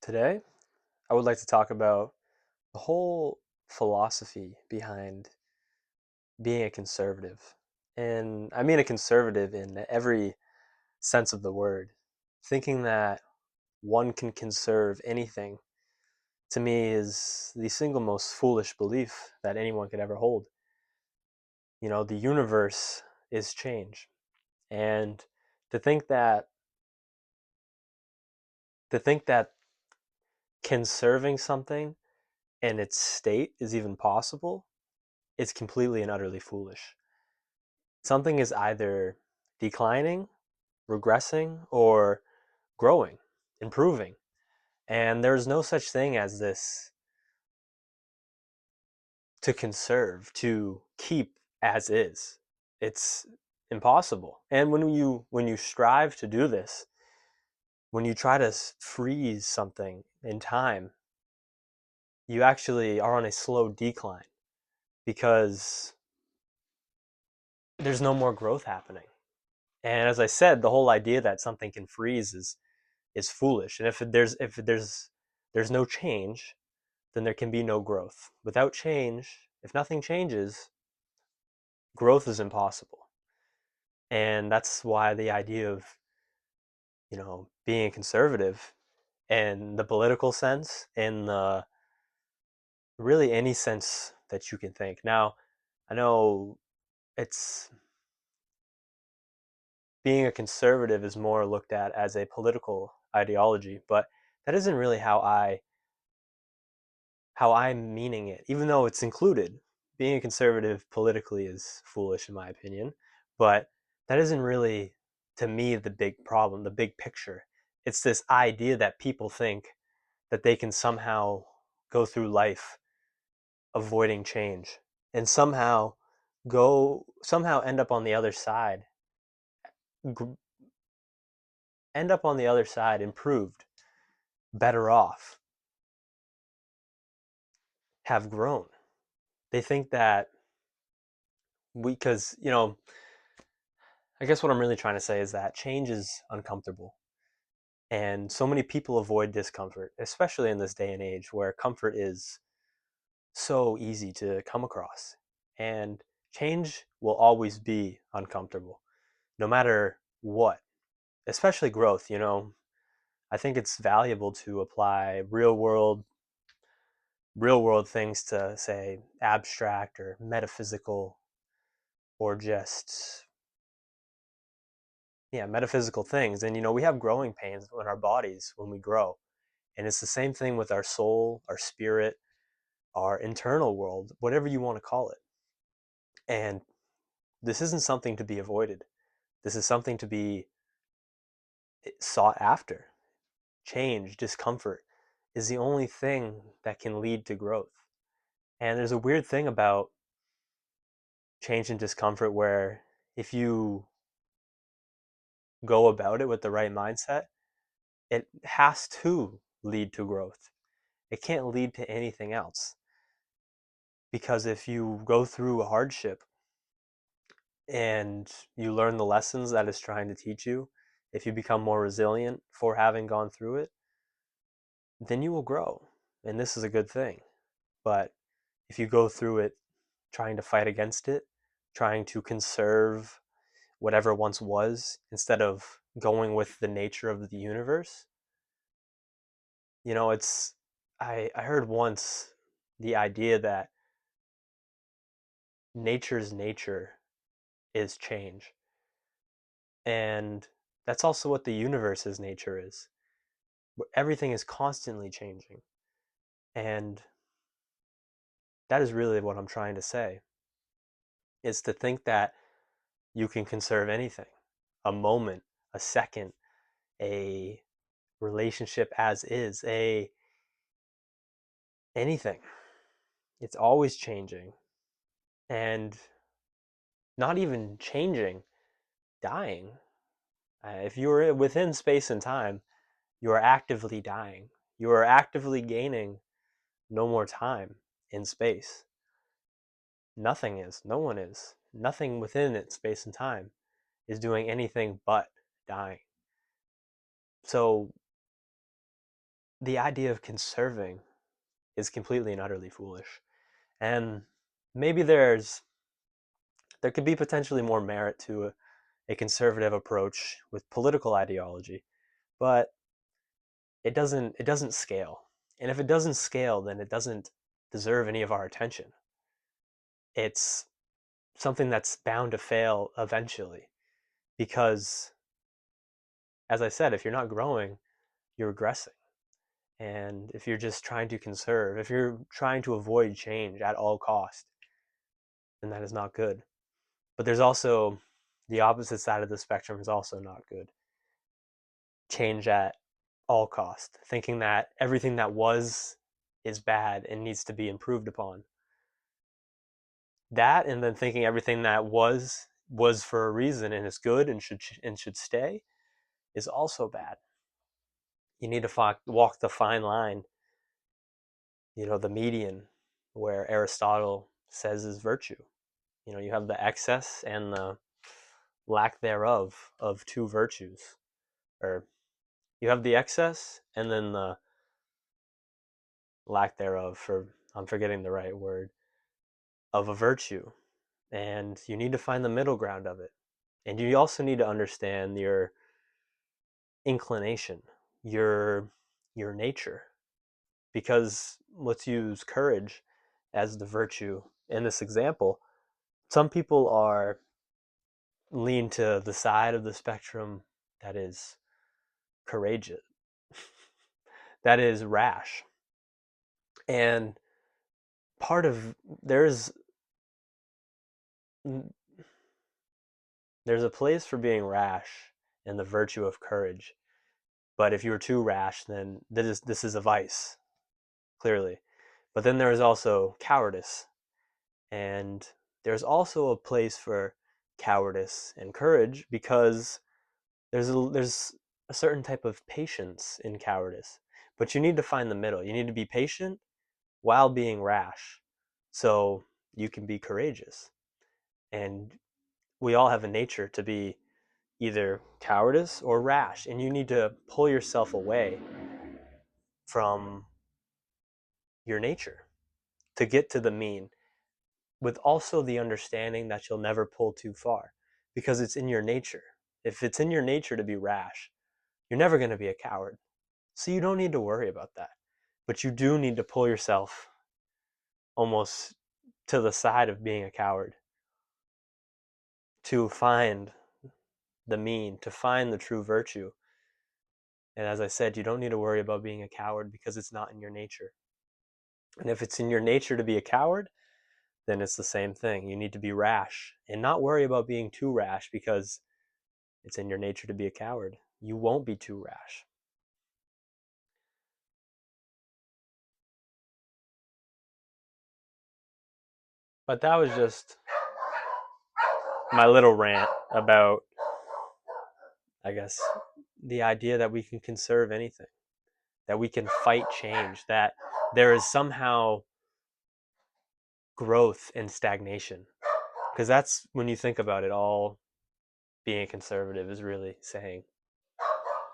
Today, I would like to talk about the whole philosophy behind being a conservative. And I mean a conservative in every sense of the word. Thinking that one can conserve anything, to me, is the single most foolish belief that anyone could ever hold. The universe is change. And to think that to think that conserving something in its state is even possible is completely and utterly foolish. Something is either declining, regressing, or growing, improving. And there's no such thing as this to conserve, to keep as is. It's impossible. And when you strive to do this, when you try to freeze something in time, you actually are on a slow decline because there's no more growth happening. And as I said, the whole idea that something can freeze is foolish. And if there's no change, then there can be no growth. Without change, if nothing changes, growth is impossible. And that's why the idea of, being a conservative in the political sense, in the really any sense that you can think. Now, I know it's being a conservative is more looked at as a political ideology, but that isn't really how I'm meaning it, even though it's included. Being a conservative politically is foolish, in my opinion, but that isn't really, to me, the big problem, the big picture. It's this idea that people think that they can somehow go through life avoiding change and somehow g- end up on the other side improved, better off, have grown. They think that because I guess what I'm really trying to say is that change is uncomfortable. And so many people avoid discomfort, especially in this day and age where comfort is so easy to come across. And change will always be uncomfortable, no matter what, especially growth. I think it's valuable to apply real world things to, say, abstract or metaphysical, or just, yeah, metaphysical things. And we have growing pains in our bodies when we grow. And it's the same thing with our soul, our spirit, our internal world, whatever you want to call it. And this isn't something to be avoided. This is something to be sought after. Change, discomfort is the only thing that can lead to growth. And there's a weird thing about change and discomfort where if you go about it with the right mindset, it has to lead to growth. It can't lead to anything else. Because if you go through a hardship and you learn the lessons that it's trying to teach you, if you become more resilient for having gone through it, then you will grow. And this is a good thing. But if you go through it trying to fight against it, trying to conserve whatever once was instead of going with the nature of the universe, it's I heard once the idea that nature's nature is change. And that's also what the universe's nature is. Everything is constantly changing. And that is really what I'm trying to say, is to think that you can conserve anything, a moment, a second, a relationship as is, a anything. It's always changing. And not even changing, dying. If you are within space and time, you are actively dying. You are actively gaining no more time in space. Nothing is. No one is. Nothing within it, space and time, is doing anything but dying. So the idea of conserving is completely and utterly foolish. And maybe there could be potentially more merit to a conservative approach with political ideology, but it doesn't scale. And if it doesn't scale, then it doesn't deserve any of our attention. It's something that's bound to fail eventually because, as I said, if you're not growing, you're regressing. And if you're just trying to conserve, if you're trying to avoid change at all cost, then that is not good. But there's also the opposite side of the spectrum is also not good. Change at all cost, thinking that everything that was is bad and needs to be improved upon. That, and then thinking everything that was for a reason and is good and should stay, is also bad. You need to walk the fine line, the median, where Aristotle says is virtue. You have the excess and the lack thereof of two virtues, or you have the excess and then the lack thereof, for I'm forgetting the right word, of a virtue. And you need to find the middle ground of it. And you also need to understand your inclination, your your nature. Because let's use courage as the virtue in this example. Some people are lean to the side of the spectrum that is courageous, that is rash. And part of there's a place for being rash and the virtue of courage. But if you're too rash, then this is a vice, clearly. But then there is also cowardice, and there's also a place for cowardice and courage because there's a certain type of patience in cowardice. But you need to find the middle. You need to be patient while being rash, so you can be courageous. And we all have a nature to be either cowardice or rash, and you need to pull yourself away from your nature to get to the mean, with also the understanding that you'll never pull too far because it's in your nature. If it's in your nature to be rash, you're never going to be a coward. So you don't need to worry about that. But you do need to pull yourself almost to the side of being a coward to find the mean, to find the true virtue. And as I said, you don't need to worry about being a coward because it's not in your nature. And if it's in your nature to be a coward, then it's the same thing. You need to be rash and not worry about being too rash because it's in your nature to be a coward. You won't be too rash. But that was just my little rant about, I guess, the idea that we can conserve anything, that we can fight change, that there is somehow growth in stagnation. Because that's when you think about it, all being a conservative is really saying.